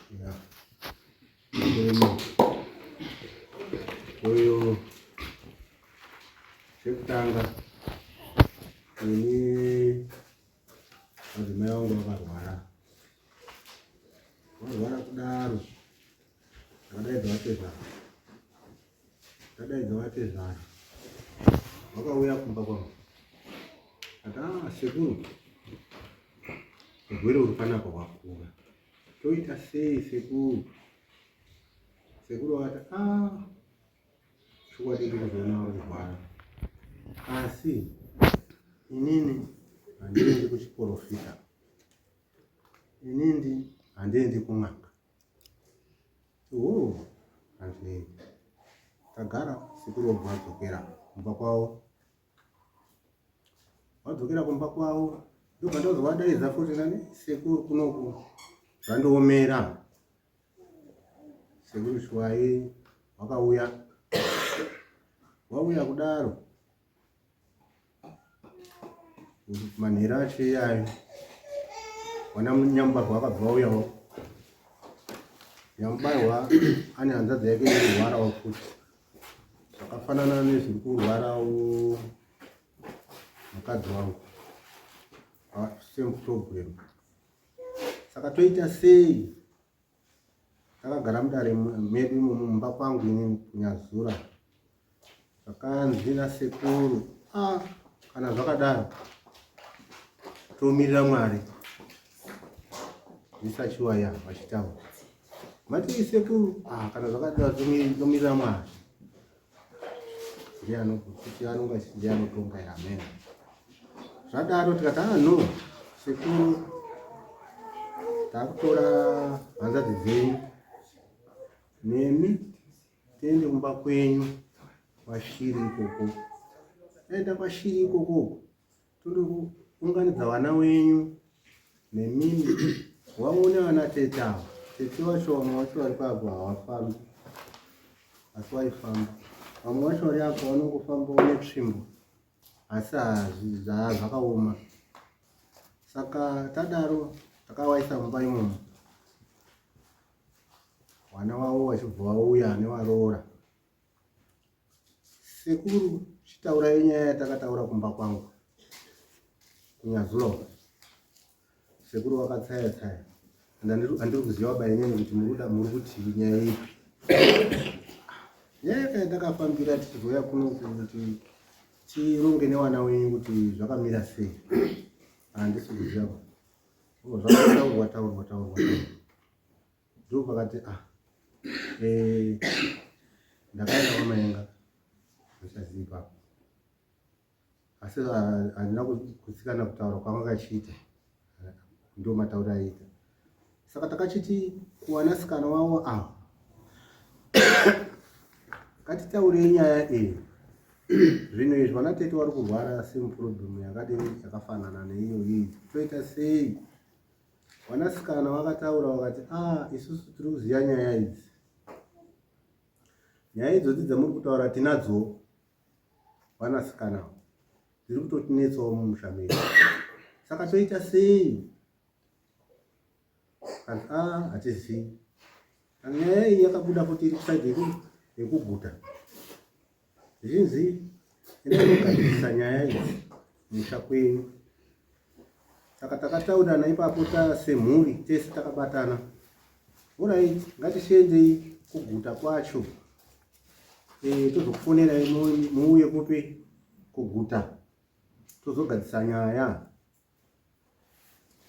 Ya. Uyu chekutanga ini madzimai vangu vakarwara kudaro tadaidza vatezana vakauya kumba kwangu ati sekuru urwere uri panapa hwakura toita sei sekuru vakati chokwadi kuzoona urwara asi inini handiendi kuchiprofita, inini handiendi kun'anga. Handiendi. Tagara sekuru wangu wadzokera kumba kwavo. Wadzokera kumba kwavo ndobva ndazovadaidza futi nani sekuru kunoku zvandoomera. Sekuru Shwai wakauya kudaro manhero acho iyayo wana nyambarwa akabva vauyawo. Nyamubarwa ane hanzvadzi yake irikurawo futi zvakafanana nezviri kurwarawo mukadzi wangu, same problem. Saka toita sei? Takagara mudare medu mumba kwangu ini kunyazura, zvakanzi nasekuru kana zvakadaro tomirira Mwari. Ndisachiwaya vachitaura mati sekuru kana zvakadaro tomirira Mwari. Anonga ndiye anotonga yamena. Zvadaro tikati no sekuru, takutora hanzvadzi dzenyu nemi tiende kumba kwenyu kwashiri ikoko. Taenda kwashiri ikoko tondounganidza vana wenyu nemimi waone vana tete ava. Tete vacho vamwe vacho vari pabva havafambi asi vaifamba, vamwe vacho vari apa vanongofambawo netsvimbo asi zvakaoma. Saka tadaro takavaisa mumba imomo, vana vavo vachibva vauya nevaroora. Sekuru chitaurai nyaya yatakataura kumba kwangu kunyazura. Sekuru vakatsaya-tsaya handiri kuziva bainini kuti muri kuti nyaya ipi. Nyaya yakatakafambira tichizoya kuno kuti tironge nevana wenyu kuti zvakamira sei, handisi kuziva. Zvakataurwa ndo pakati ndakaenda kwamaenga ndichaziva ipapo, asi handina kutsikana kutaura kwavakachiita, ndo matauro aiita. Saka takachiti kuvanasikana wavo ava ngatitaurei nyaya iyi. Zvinhu izvi vana tete vari kurwara same problem yakadini yakafanana neiyo iyi. Toita sei? Vanasikana vakataura vakati isusu tiri kuziva nyaya idzi. Nyaya idzodzi dzamuri kutaura tinadzo vanasikana dziri kutotinetsawo mumusha medu. Saka toita sei? Hatizivi. Nyaya iyi yakabuda kuti iri kusaidi yekuguta. Zvinzi inogadzirisa nyaya idzi musha kwenyu. Saka takataurana ipapo semhuri tese takabatana. Alright, ngatichiendei kuguta kwacho. Tozokufonerai muuye kupi kuguta tozogadzisa nyaya.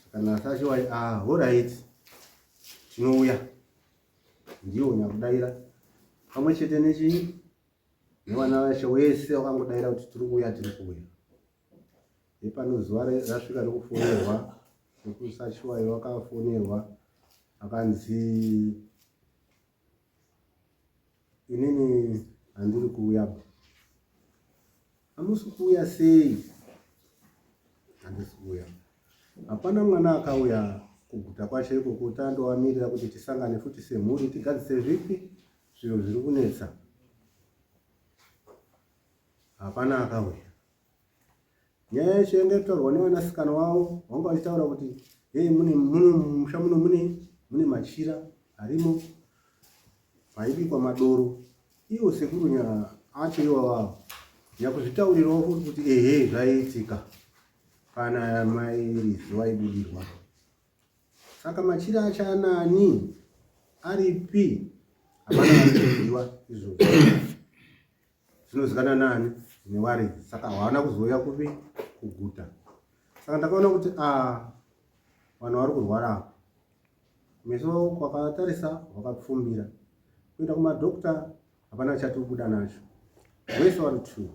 Saka nasachiwai alright, tinouya. Ndiwo nyakudaira pamwe chete nevana vacho vese vakangodaira kuti tiri kuuya. Ipano zuva rasvika rekufonerwa, nekusachiwai vakafonerwa akanzi inini handiri kuuya. Hamusi kuuya sei? Handisi kuuya. Hapana mwana akauya kuguta kwacho ikoko tandovamirira kuti tisangane futi semhuri tigadzise zvipi zviro zviri kunetsa. Hapana akauya. Nyaya yacho yanga itaurwa nevanasikana wavo, vanga vachitaura kuti musha muno mune machira arimo maibikwa madoro. Iwo sekuru nya achiriwa wavo nyakuzvitaurirawo kuti ehe zvaiitika kana mai zuva ibudirwa. Saka machira achanani aripi hapana vanoziva izvozvo. Zvinozikana nani newaridzi. Saka hawana kuzoya kupi kuguta. Saka ndakaona kuti vanhu vari kurwara meso kwakatarisa wakapfumbira kuenda kumadhokta hapana chatobuda nacho. Vese vari true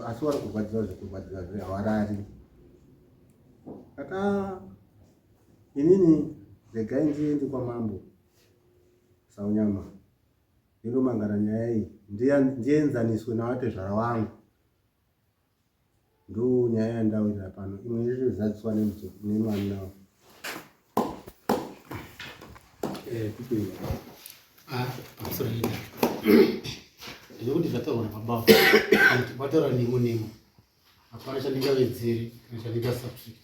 asi vari kurwadziwa zvekurwadziwa zvehavarari. Kata inini regai ndiende kwamambo Saunyama ndinomangara nyaya iyi ndienzaniswe navatezvara vangu. Ndo nyaya yandawirira pano. Imwe izvozadziswa nemwana wavo. Ndinokuti zvataurwa nababa kuti vataura nemo hapana chandingavedzere kana chandingasubtract.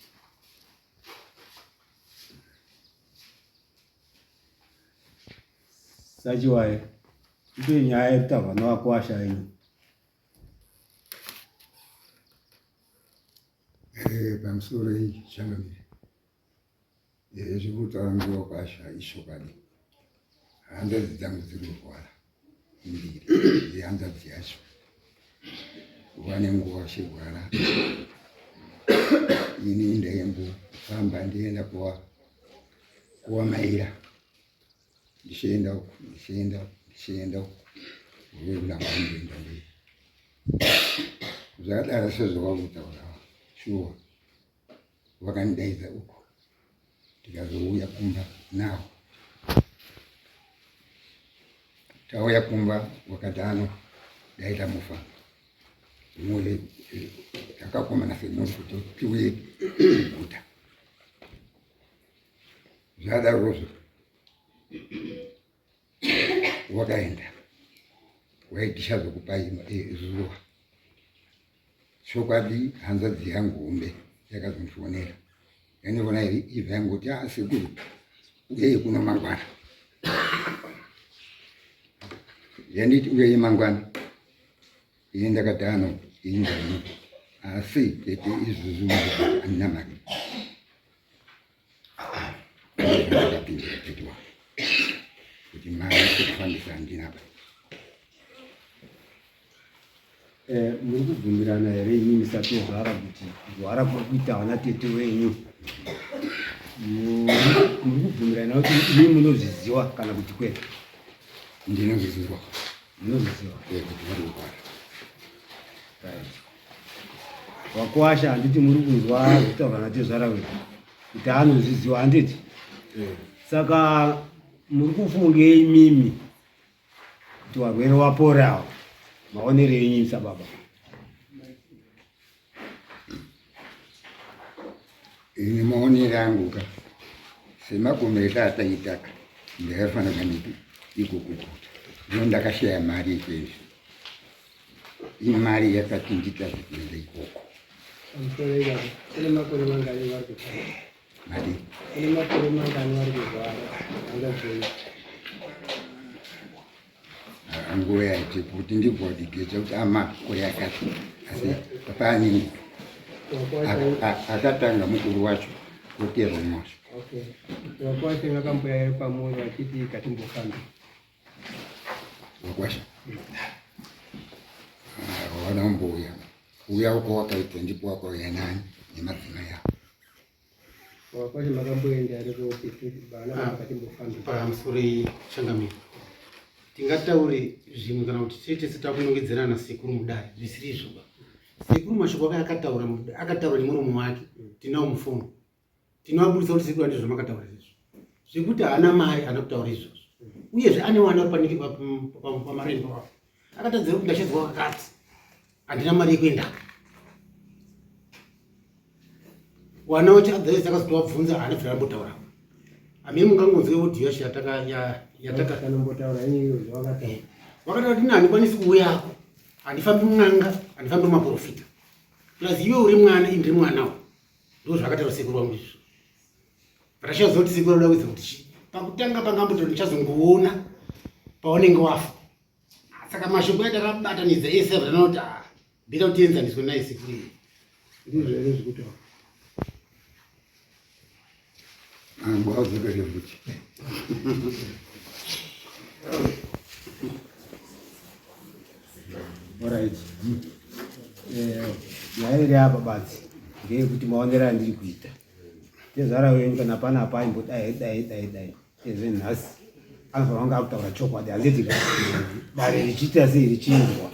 Sachiwaye ndiyo nyaya yekutaurwa navakwasha ino. Pamusoro Changamire zvekutaura ngevakwasha ishokani. Hanzvadzi dzangu dziri kurwara mbiri hanzvadzi yacho vane nguva vachirwara. Ini ndaembofamba ndienda kuvamaira ndichienda uku uvekulamba ndoenda mberi. Zvakadaro sezvavakutaura shuwa vakandidaidza uku tikazouya kumba navo. Tauya kumba wakatano daita mufa mule takakomana semuri kuti tiuye kuguta. Zvadarozvo wakaenda waiti kupai zuva. Chokwadi hanzvadzi yangu hombe yakazondionera yandiona ibva yangoti sekuru uyei kuno mangwana. Yanditi uyei mangwana ini ndakati ano indani asi tete izuzu andina mari. Ndakapindira tetiwa kuti mari kufambisa handinaba. Muri kubvumirana here inyi musatezvara kuti kurwara kuri kuita vana tete wenyu? Muri kubvumirana kuti inyi munozviziva kana kuti kwete? Ndinozviziva. Munozviziva kuti vari kurwara. Wakwasha handiti muri kunzwa zvitaurwa natezvara wenyu kuti anozviziva handiti? Saka muri kufungei mimi kuti varwere vaporawo? Maonere yenyu sababa? Ini maonere angu ka semagombera ataitaka ndakafanira kaniti ikukukuta ndo ndakashaya mari ikwenzi. Ini mari yakatindita zvekuenda ikoko. Kune makore mangani vari kurwara? Mari Kune makore mangani vari kurwara? nguva yaiti kuti ndibhodigecha kuti amakore akati asi paanini akatanga mukuru wacho oterwa mwazvo. Wakwasha vakamboya pamwe vachiti katimbofamba. Wakwasha wanamboya uya uko wakaita ndipo wakauya nani nemadzina yavo. Wakwasha makamboenda kuti bana vakatimbofamba. Pamusoro Changamire tingataure zvimwe kana kuti tete sitakunongedzerana sekuru mudare zvisiri izvo. Sekuru mashoko akataura nemuromo wake tinawo mufoni tinovabudisa kuti sekuru handizvo makataura izvozvo zvekuti haana mari haana kutaura izvozvo uyezve ane wana uri pamareni pavo. Akatadzira kuti ndachedzwa kakati handina mari yekuenda. Wana wacho adzarisa akazotobvunza haana bvira rambotaura. Amene mungangonzwe kuti yasha yatakanombotaura iyoyo zvavakataura. Wakataura kuti handikwanisi kuuyako, handifambi mun'anga, handifambi mumaprofita. Plus iwe uri mwana, ini ndiri mwanawo. Ndizvo zvakataura sekuru wangu izvo. Rachazoti sekuru anoda kuudza kuti pakutanga pangamboto ndichazongoona paunenge wafa. Saka mashoko edu akabatanidza ese anoti bida kuti enzanise naye siku iyi. Ndizvo ere zvekutaura. Angwazvekere kuti. Alright. Nyaya iri apa badzi ngeyekuti maonero andiri kuita. Tezvara wenyu kana pana apa dai. Ezvenhasi anofanira kunge akutaura chokwadi handiti dare richiita sei richinzwa.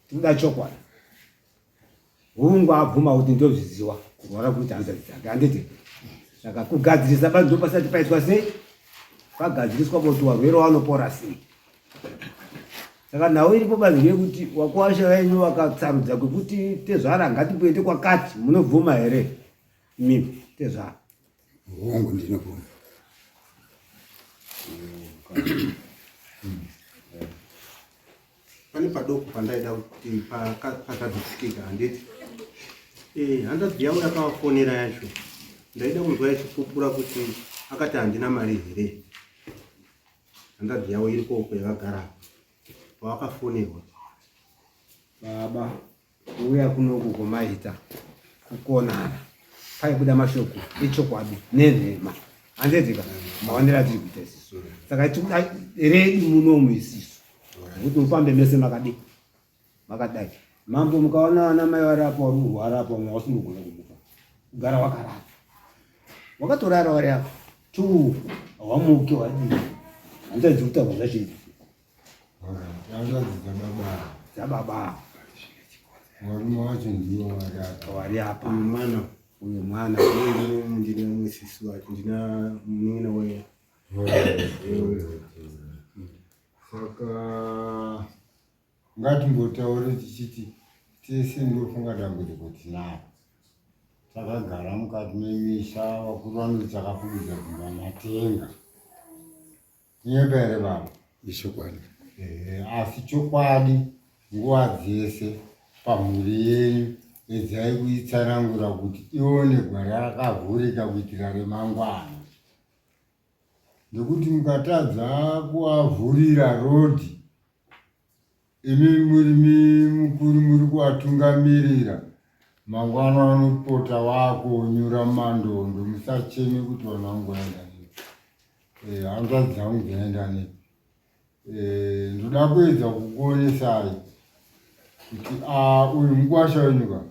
Tinoda chokwadi. Hungu abvuma kuti ndozviziva kurwara kuti hanzvadzi dzake handiti. Saka kugadzirisa banzo pasati paitwa sei? Pagadziriswa kuti warwere wanopora sei. Saka nawo iripo banzo rekuti wakuwasha wenyu wakatsarudza kwekuti Tezvara ngatimboende kwakati munobvuma here? Mimi Tezvara. Hongu ndinobvuma. Pane padoko pandaida kuti pakadzikika handiti. Handadzi yangu yakavafonera yacho. Ndaida kunzwa yachipupura kuti akati handina mari here. Handadzi yavo iripo yakagara. Pawakafonerwa. Baba, uya kunoku kumaita kukonana. Paibuda mashoko echokwadi nenhema. Handedzika maonera tiri kuita isisu. Saka tikuda redi munomu isisu. Kuti mufambe mese makadai. Mambo mukaona ana mai warapo wararapo mwasingogona kumuka. Kugara wakarara. Wakatorara wari apa. Tu wamuke wadini. Handadzi kutaura zvachiri. Dzababa. Varume vacho ndivo wari apa. Uyu mwana ndina musisi wacho ndina munina weya. Saka ngatimbotaure tichiti tese ndofunga dambudziko tinaro. Takagara mukati memisha vakuru vanoti takafukidza kumba matenga. Nyemba here baba? Ichokwadi. Asi chokwadi nguva dzese pamhuri yenyu edzai kuitsanangura kuti ione gwara rakavhurika kuitira remangwana. Nekuti mukatadza kuvavhurira rodhi, imi mukuru muri kuvatungamirira, mangwana vanopota vakonyura mandondo. Musacheme kuti vanhu vangoenda nepo. Hanzvadzi dzangu dzinoenda nepo. Ndoda kuedza kukuonesai kuti uyu mukwasha wenyuka.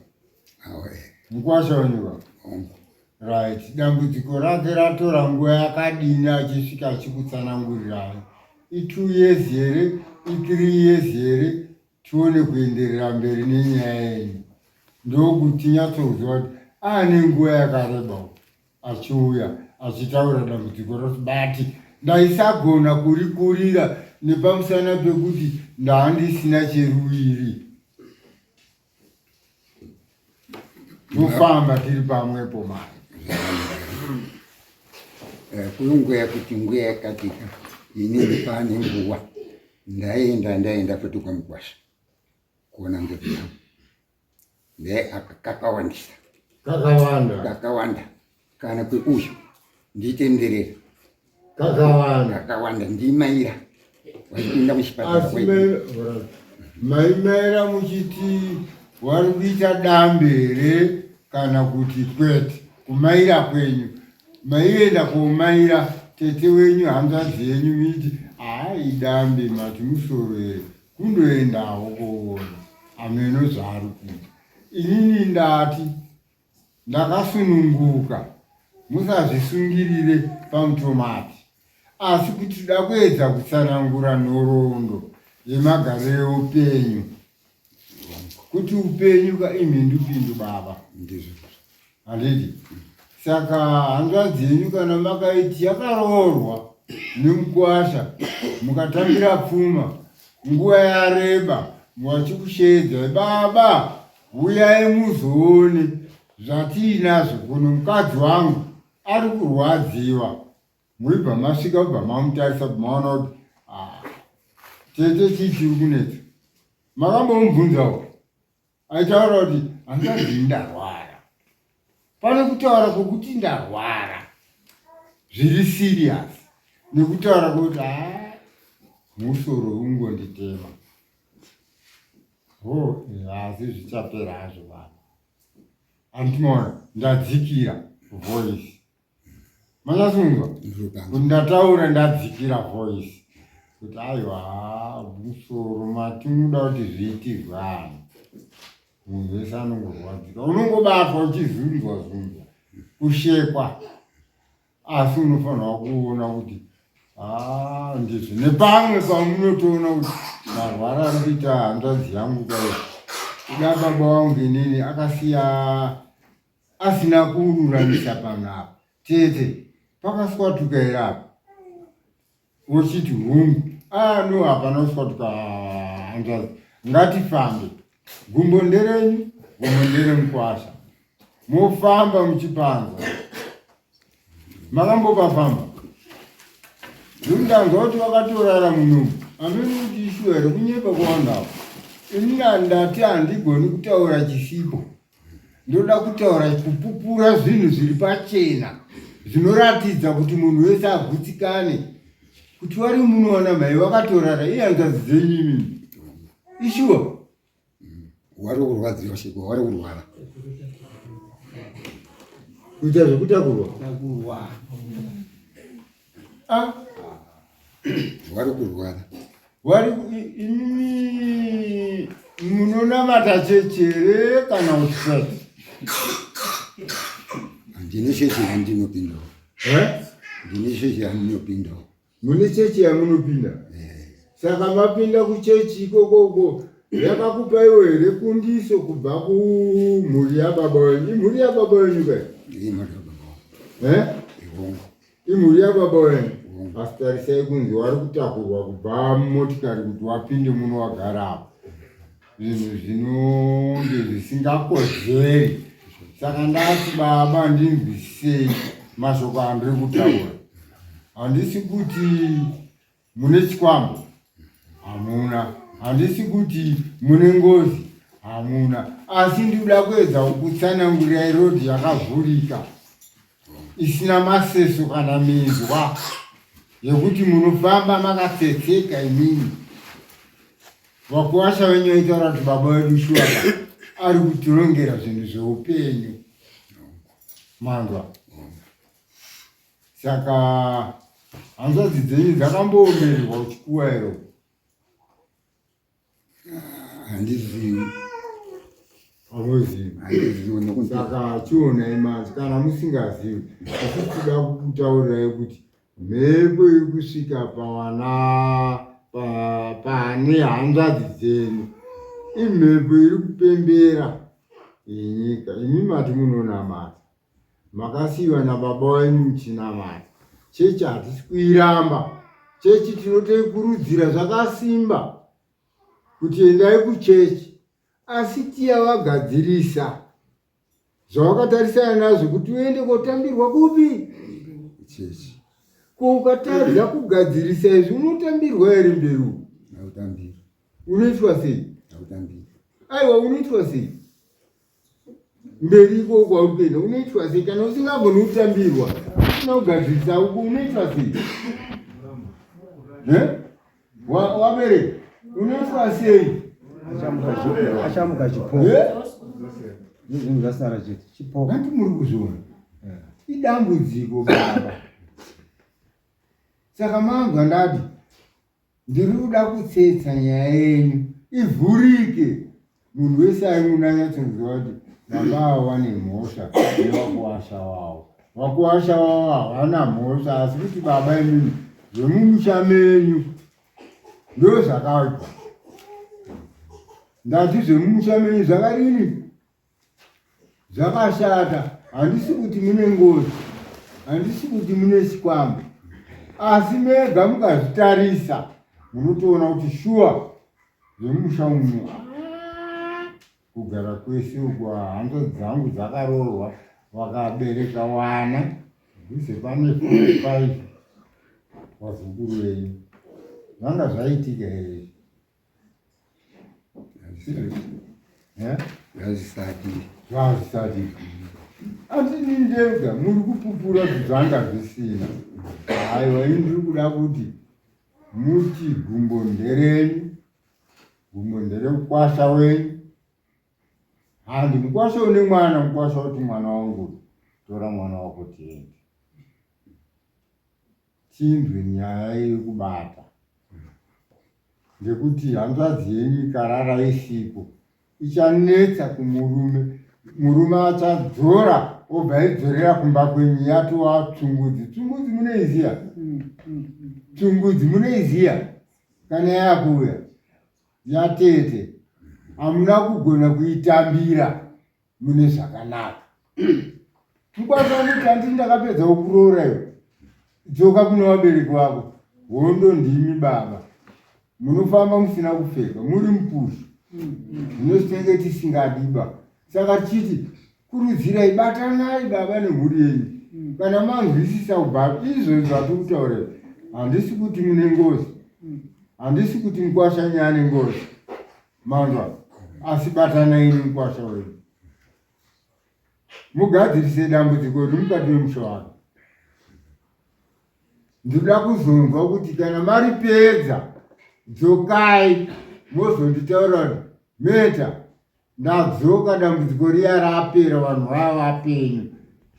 Mukwasha wenyuka. Right. Dambudziko rake ratora nguva yakadini achisvika achikutsanangurirai? I2 years here, I3 years here, tione kuenderera mberi nenyaya yenyu. Ndokuti nyatsokuziva kuti ane nguva yakareba achiuya achitaura dambudziko rose bati ndaisagona kurikurira nepamusana pekuti ndaandisina cheruwiri. Tofamba tiri pamwepo mari. Kulunguya kuti nguya yakatika inini pane nguwa ndaenda futi kwa Mukwasha kuona ndugu yangu kakawandisa kakawanda kana kwe uyu nditenderera kakawanda ndimaira wachipinda muchipatara maimaira muchiti wari kuita dambere kana kuti kwete kumaira kwenyu maienda komaira tete wenyu hanzvadzi yenyu miti idambe mati musoro here kundoendawo koona ameno zvaari kuita. Inini ndati ndakasununguka musazvisungirire pamutomati, asi kuti da kuedza kutsanangura nhoroondo yemagariro eupenyu kuti upenyu kaimhindupindu baba handiti. Saka hanzvadzi yenyu kana makaiti yakaroorwa nemukwasha mukatambira pfuma nguva yareba mwachikusheedza baba uyai muzoone zvatiinazvo kuno mukadzi wangu ari kurwadziwa. Muibva masvika ubva mamutarisa maona kuti tete chii chiri kunetsa. Makambomubvunzawo aitaura kuti hanzvadzi ndarwara. Pane kutaura kwokuti ndarwara zviri serious nekutaura kuti musoro ungonditema. Asi zvichapera hazvo vanhu. Andinoona ndadzikira voice. Manyasunzwa kuti ndataura ndadzikira voice kuti aiwa musoro matinoda kuti zviitirwe vanhu. Munhu wese anongorwadzika, unongobatwa uchizunzwa kushekwa, asi unofanirwa kuona kuti ndizvo. Nepamwe pamunotoona kuti marwara ari kuita hanzvadzi yangu kudai, kuda baba vangu inini akasiya asina kururamisa pano apa, tete pakaswatuka here apa, wochiti hungu no hapana kuswatuka hanzvadzi, ngatifambe. Gumbo nderenyu, gumbo nderemukwasha, mofamba muchipanza. Makambopafamba ndokudanzwa kuti vakatorara munomu, amene kuti ishu here kunyepa kwavandapo. Ini ndati handigoni kutaura chisipo, ndoda kutaura kupupura zvinhu zviri pachena zvinoratidza kuti munhu wese agutsikane kuti vari munoona mai vakatorara ihanzvadzi dzenyu imini. Ishuwa wari kurwadziwa sheko, wari kurwara kuita zvekutakurwa wari kurwara. Wari inini munonamata chechere kana kuti Ndine chechi yandinopindawo. Ndine chechi yandinopindawo. Mune chechi yamunopinda? Saka mapinda kuchechi ikokoko yakakupaiwo here kundiso kubva kumhuri yababa wenyu? Imhuri yababa wenyu kai? Imhuri yababa wenyu? Asitarisai kunzi wari kutakurwa kubva mumotikari kuti wapinde muno wagara apo. Zvinhu zvinonge zvisingakodzeri. Saka ndati baba ndinzwisei mashoko andiri kutaura. Handisi kuti mune chikwambo, hamuna. Handisi kuti mune ngozi, hamuna. Asi ndikuda kuedza kutsanangurira rodhi yakavhurika isina maseso kana minzwa yekuti munofamba makatsetseka imini. Vakuwasha venyu vaitaura kuti baba wedu Shuaka ari kutirongera zvinhu zveupenyu. Manzwa. Saka hanzvadzi dzenyu dzakamboomerwa uchikuwa here? Handizivi. Hamuzivi. Saka chionai manje kana musingazivi, asi tinoda kutaurirai kuti mhepo iri kusvika pane hanzvadzi dzenyu imhepo iri kupembera yenyika. Imi mati munonamata, makasiyiwa nababa wenyu muchinamata. Chechi hatisi kuiramba. Chechi tinotoikurudzira zvakasimba kuti endai kuchechi, asi tiyavagadzirisa zvawakatarisana nazvo kuti uende kotambirwa kupi? Chechi. Ko ukatadza kugadzirisa izvi unotambirwa here mberi uku? Hautambiri. Unoitwa sei? Hautambiri. Aiwa, unoitwa sei? Mberi iko kwaupenda unoitwa sei? Kana usingagoni kutambirwa usina kugadzirisa uku unoitwa sei? Wabereka unoitwa sei? Achamuka chipoka. Zvinhu zvasara chete chipoka. Hanti muri kuzviona idambudziko baba. Saka manzwa ndati ndiri kuda kutsetsa nyaya yenyu ivhurike. Munhu wese aimunanyatsoziva kuti baba avo vane mhosva nevakuwasha wavo. Vakuwasha wavo havana mhosva, asi kuti baba imini zvemumusha menyu ndo zvakaitwa. Ndati zvemumusha menyu zvakadini? Zvakashata. Handisi kuti mune ngozi, handisi kuti mune chikwambo, asi mega mukazvitarisa munotoona kuti shuwa zvemusha umu kugara kwese uku hanzo dzangu dzakaroorwa vakabereka wana zvise pane 5 vazukuru venyu. Zvanga zvaitika here? Zvazvisati. Zvazvisati. Andini ndega muri kupupura zvanga zvisina. Aiwa ndiri kuda kuti muti gumbo nderenyu, gumbo ndere mukwasha wenyu. Handi mukwasha une mwana, mukwasha kuti mwana wangu tora mwana wako tiende. Chinzwe nyaya yekubata. Ngekuti hanzvadzi yenyu ikarara isipo ichanetsa kumurume. Murume achadzora obva aidzorera kumba kwenyu yatova tsungudzi. Tsungudzi munoiziya? Tsungudzi munoiziya? Kana yakuya yatete hamuna kugona kuitambira mune zvakanaka. Mukwasha kuti handiti ndakapedza kuroora iwe, dzoka kuna vabereki vako, hondo ndimi baba, munofamba musina kupfeka, muri mupushi, zvinositenge tisingadiba. Saka tichiti kurudzirai, batanai baba nemhuri yenyu. Kana manzwisisa kubva izvozvo zvatiri kutaura, handisi kuti mune ngozi, handisi kuti mukwasha nyane ngozi manzwa, asi batanai mukwasha wenyu. Mugadzirise dambudziko riri mukati memusha wake. Ndinoda kuzonzwa kuti kana maripedza dzokai mozonditaura kuti Meta ndadzoka dambudziko riya rapera, vanhu vava vapenyu.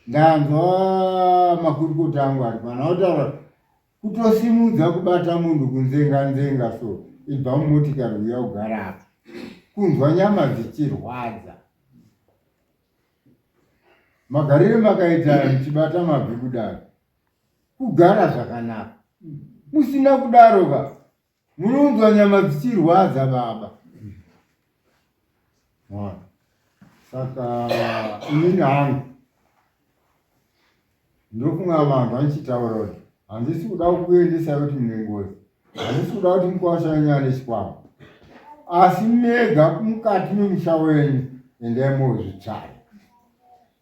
Ndanzwa makurukota angu ari pana otaura kutosimudza kubata munhu kunzenga so ibva mumotikari uya kugara apa, kunzwa nyama dzichirwadza. Magarire makaita muchibata mabvi kudaro, kugara zvakanaka. Musina kudaroka munonzwa nyama dzichirwadza baba. Saka inini hangu ndofunga vanhu vachitaura kuti handisi kuda kuendesa kuti mune ngozi, handisi kuda kuti mukwasha nyane chikwama, asi mega mukati memusha wenyu endai mozvitsvare.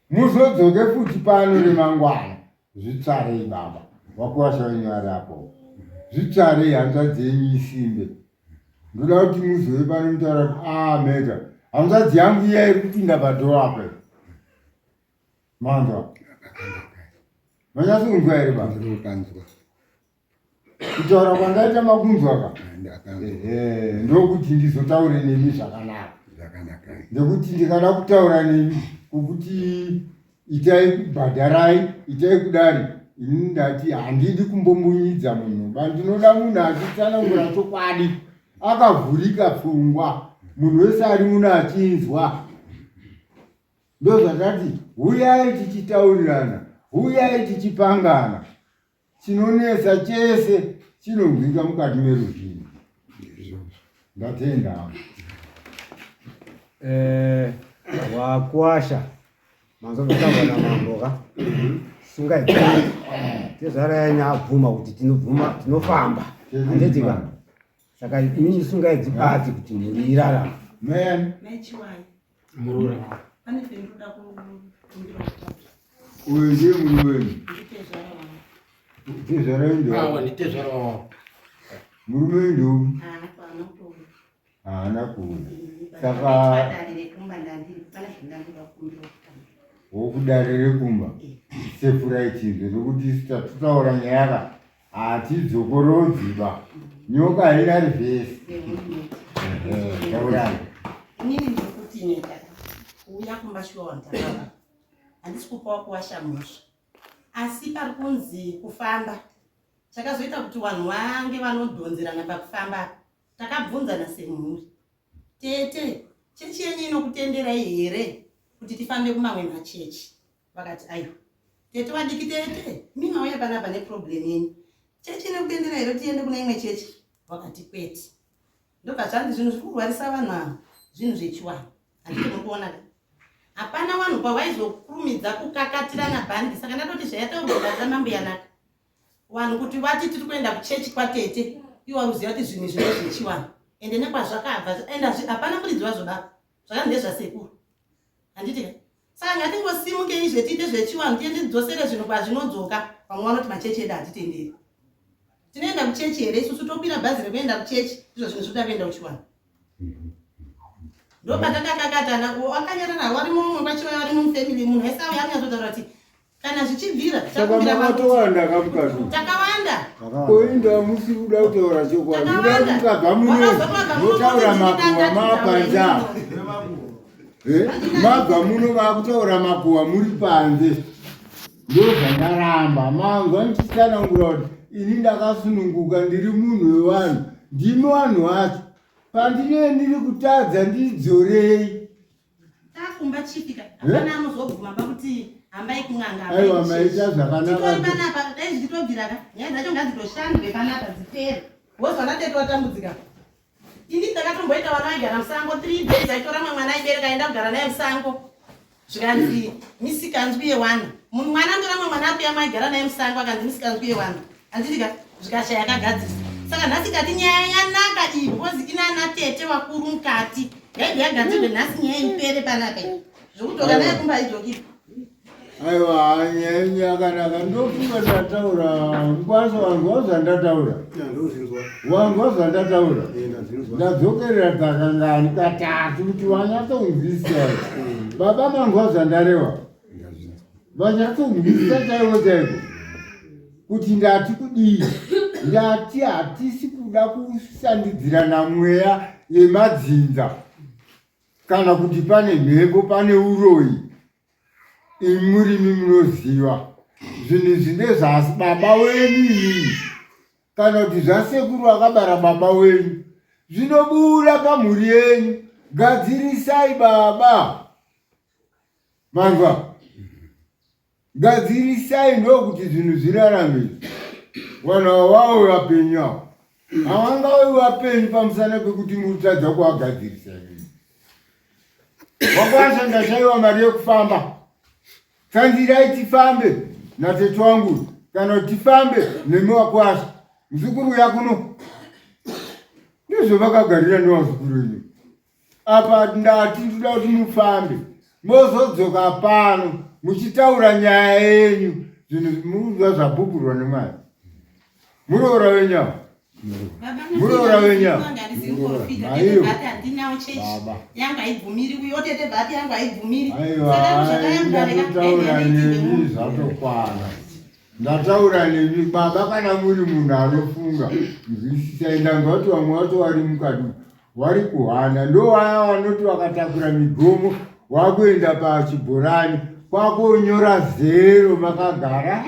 Muzodzoke futi pano remangwana, zvitsvarei baba, wakwasha wenyu ari apo. Zvitsvarei hanzvadzi yenyu isimbe. Ndoda kuti muzove pano mutaura kuti Meta, hanzvadzi yangu iya iri kupinda padhoo apa. Manzwa manyasi kunzwa here baba? Kutaura kwandaita makunzwa ka? Ndokuti ndizotaure nemi zvakanaka. Ndekuti ndikada kutaura nemi kuti itai kubhadharai, itai kudari, ini ndati handidi kumbomunyidza munhu, ndinoda munhu achitsanangura chokwadi, akavhurika pfungwa, munhu wese ari muno achinzwa. Ndozvatati huyai tichitaurirana, huyai tichipangana, chinonesa chese chinonzwika mukati meruzhinji. Ndatenda wakwasha manzo kutamba na mamboka sungai tezara yanya abvuma kuti tinofamba handetika. Saka inini sungai dzibati kuti murirara mechiwai murura pane pendoda kumbira uyu ndiye munhu wenyu. nditezvara wangu Tezvara wenyu nditezvara wawo. murume wenyu ndeupi? haana kuuya. Haana kuuya. Saka Saka kumba ndandiri pane zvindandoda kumbira kutamba. wokudarire kumba sefurai chinzwe nokuti tataura nyaya hatidzokorodzi nyoka haina rivhesi. Taurani. Inini ndikuti neta kuuya kumba shuwa wantakaba handisi kupawo kuwasha musha, asi pari kunzi kufamba chakazoita kuti vanhu vange vanodhonzerana pakufamba. Takabvunzana semhuri, tete chechi yenyu inokutenderai here kuti tifambe kumamwe machechi? Vakati aiwa tete wadiki tete mimi mauya panapa neproblem yenyu, chechi inokutendera here tiende kuna imwe chechi? Vakati kwete. Ndobva zvandi zvinhu zviri kurwarisa vanhu ava zvinhu zvechiwanhu. Handiti muri kuona da hapana vanhu pavaizokurumidza kukakatirana bhandi. Saka ndatoti zvayataurwa mambo yanaka vanhu kuti vati tiri kuenda kuchechi kwatete iwo waruziva kuti zvinhu zvino zvechiwanhu ende nekwazvakabva ende hapana muridzi wazvodaro zvakati ndezvasekuru. Handiti saka ngatingosimuke izve tiite zvechiwanhu tiende tidzosere zvinhu kwazvinodzoka. Vamwe vanoti machechi edu hatitenderi. Tinoenda kuchechi here isusu? Topira bhazi rekuenda kuchechi izvo zvinhu zvoda kuenda kuchiwanhu. ndo patakakakatana wakanyarara wari mumwe kwacho wari mufamily munhu wese auya anyazotaura kuti kana zvichibvira takawanda kamukatu takawanda koinda musi kuda kutaura chokwadi uda kukabva muno motaura makuhwa mapanza mabva muno vakutaura makuhwa muri panze ndozvandaramba manzwa ndichitsanangura kuti ini ndakasununguka ndiri munhu wevanhu ndimi vanhu vacho pandine ndiri kutadza ndidzorei takumba chifika apana anozoguma pakuti hambai kun'anga aiwa maita zvakanaka dai zvichitobviraka nyaya dzacho ngadzitoshandwe panapa dzipere wozwa natete watambudzika ini ndakatomboita vana vaigara musango 3 days aitora mwe mwana aibereka aenda kugara naye musango zvikanzi misikanzwi yewana munhu mwana andora mwe mwana akuya maigara naye musango akanzi misikanzwi yewana handitika zvikashaya kagadzisa saka nhasi kati nyaya yanaka iyi because inana tete wakuru mukati yaibva yagadzirwe nhasi nyaya ipere panapa zvokutoka naye kumba ijokipa aiwa nyaya yakanaka ndofunga ndataura mukwanisa vanhu vazvandataura vanhu vazvandataura ndadzokerera dzakangani katatu kuti vanyatsounzwisisa baba mangu vazvandareva vanyatsounzwisisa chaivo chaiko kuti ndati kudii ndati hatisi kuda kusandidzirana mweya yemadzinza kana kuti pane mhepo pane uroyi imurimi munoziva zvinhu zvine zvasi baba wenyu inini kana kuti zvasekuru akabara baba wenyu zvinobuda pamhuri yenyu gadzirisai baba manzwa gadzirisai ndokuti zvinhu zvirarame vanhu avavo vapenyu avo havangavi vapenyu pamusana pekuti murutadza kuagadzirisa wakwanisa ndashaiwa mari yekufamba tanzirai tifambe natete wangu kana kuti tifambe nemi wakwasha muzukuru yakuno ndizvo vakagarira nevazukuru wenyu apa ndati ndoda kuti mufambe mozodzoka pano muchitaura nyaya yenyu zvinhu muruzwa zvapupurwa nemwari muroora wenyama muroora wenyama yangu haibvumiri uyo tete bhati yangu haibvumiri ndataura nemi zvatokwana ndataura nemi baba kana muri munhu anofunga nzwisisai ndanzwa kuti vamwe vacho vari mukati vari kuhana ndo vaya vanoti vakatakura migomo wakuenda pachibhorani kwakonyora 0 makagara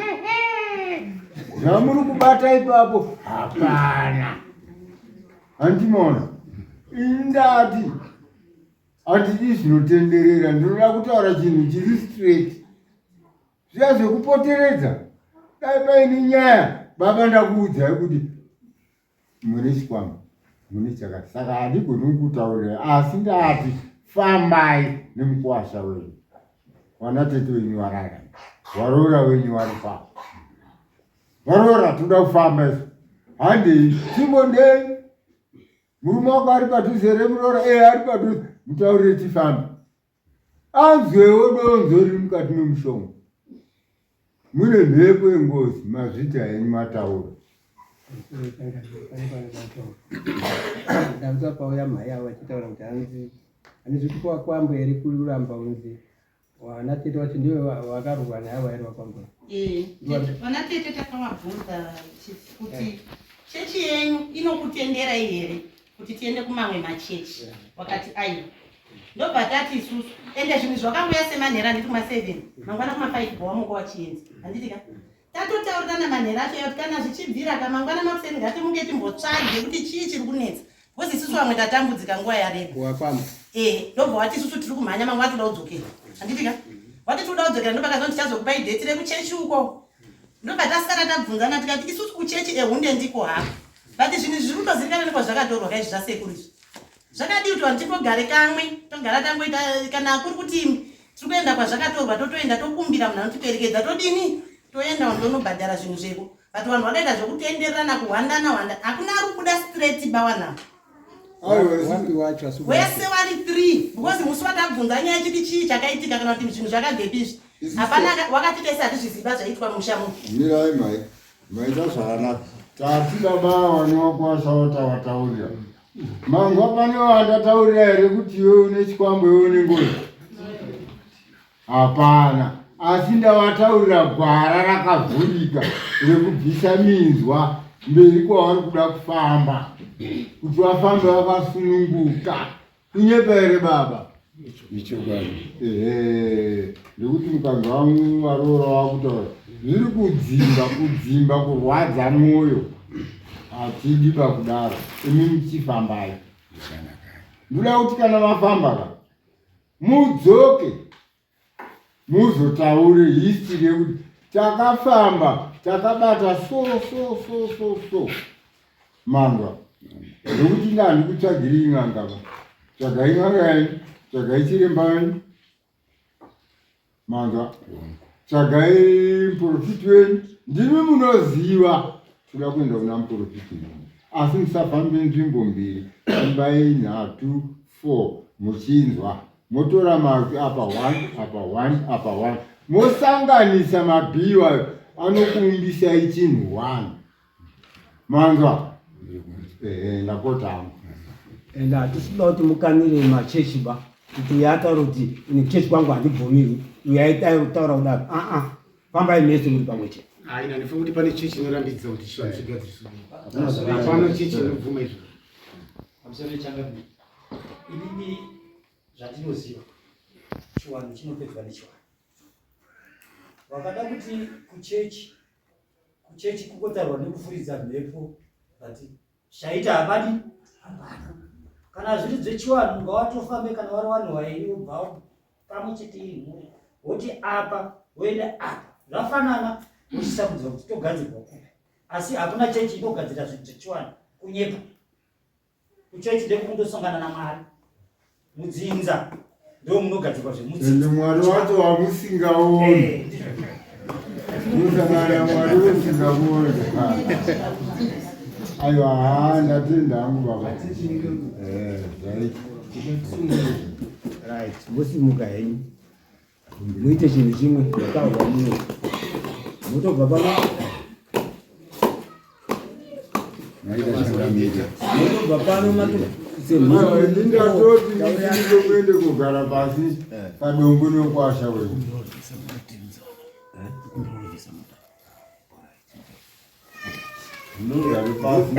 zvamuri kubata ipapo hapana handimona indati handidi zvinotenderera ndinoda kutaura chinhu chiri straight zviya zvekupoteredza dai paini nyaya baba ndakuudzai kuti mune chikwama mune chakati saka handigoni kutaurirai asi ndati fambai nemukuwasha wenyu wana tete wenyu warara waroora wenyu vari papo varoora toda kufamba isu handei timbondei murume wako ari padhuze remuroora ari padhuze mutaurire tifambe anzwewo donzo riri mukati memushongo mune mhepo yengozi mazvita henyu mataura ndamza pauya mhai avo vachitaura kuti hanzi kuti kwamberi kuramba unzi wana tete wacho ndiwe wakarurwa neavo vari wakwamberi vana tete takavabvunza kuti chechi yenyu inokutenderai here kuti tiende kumamwe machechi wakati aiwa ndobva tati isusu ende zvinhu zvakangoya semanhera nditi kuma7 mangwana kuma5 bhawamoko wachienzi handitika tatotaurirana manhera acho yauti kana zvichibvira kamangwana makuseni ngatimunge timbotsvage kuti chii chiri kunetsa bcause isusu vamwe tatambudzika nguva yareba wakwamba ndobva wati isusu tiri kumhanya mangwana toda kudzokera handitika wati toda kudzokera ndopakazoti tichazokupai dheti rekuchechi uko ndobva tasara tabvunzana tikati isusu kuchechi ehunde ndiko hako but zvinhu zviri kutozirikana nekwa zvakatorwa kaizvi zvasekuru izvi zvakadii kuti vanhu timbogare kamwe togara tangoita kana kuri kuti tiri kuenda kwazvakatorwa totoenda tokumbira munhu anotiperekedza todini toenda vanhu vonobhadhara zvinhu zveko but vanhu vakaita zvokutendererana kuhwandana hakuna ari kubuda straight bawanavo wese vari 3 because musi watabvunza nyaya chiti chii chakaitika kana kuti zvinhu zvakagepizvi hapana wakati tese hatizviziva zvaitwa musha muno mirai mai maita zvakanaka tati baba vane wakwasha watavataurira Mangwa pane wandataurira here kuti iwe une chikwambo iwe une ngozi? Hapana. Asi ndavataurira gwara rakavhurika rekubvisa minzwa mberi kwavari kuda kufamba, kuti vafambe vakasununguka. Kunyepa here baba? Ichokwadi. Ndekuti mukadzi wangu varoora vakutaura zviri kudzimba kurwadza mwoyo. Hatidi pakudaro, imi muchifambai. Ndoda kuti kana vafamba mudzoke muzotaure history yekuti takafamba takabata so mangwa. Ndokuti ndani kutsvagiri n'anga, tsvagai n'anga yenyu, tsvagai chiremba wenyu mangwa, tsvagai muprofiti wenyu. Ndimi munoziva toda kuenda kuna muprofiti, asi musafambe nzvimbo mbiri, fambai 3, 4 muchinzwa, motora mapi apa 1 apa 1 apa 1, mosanganisa mabhiwa anokuumbisai chinhu 1 manzwa. Ndakotama. Ende hatisida kuti mukanire machechi ba kuti yataura kuti ine chechi kwangu handibvumirwi, yaitaura kudaro. Fambai mese muri pamwe chete. Haina, ndifunga kuti pane chechi inorambidza kuti chinhu chigadziriswe. Hapana chechi inobvuma izvo. Pamusoro changapi? Inini zvandinoziva chiwanhu chinopedzwa nechiwanhu. Vakada kuti kuchechi kungotaurwa nekufuridza mhepo kuti shaita hapadi hapana. Kana zviri zvechiwanhu ngavatofambe kana vari vanhu vairi vobva pamwe chete imwe woti apa woenda apa zvafanana uchisakudzwa kuti togadzirwa kupi. Asi hakuna chechi inogadzira zvinhu zvechiwanhu kunyepa. Kuchechi ndekundosangana naMwari mudzinza ndo munogadzirwa zvemudzinza. Ende Mwari wacho wamusingaoni. Musangana Mwari usingaoni. Aiwa, ndatenda hangu baba. Right, musimuka henyu muite chinhu chimwe zvakaurwa muno, motobva pano motobva pano ndatoti ndinoende kugara pasi padombo nekwasha wenyu. Ndogara pasi.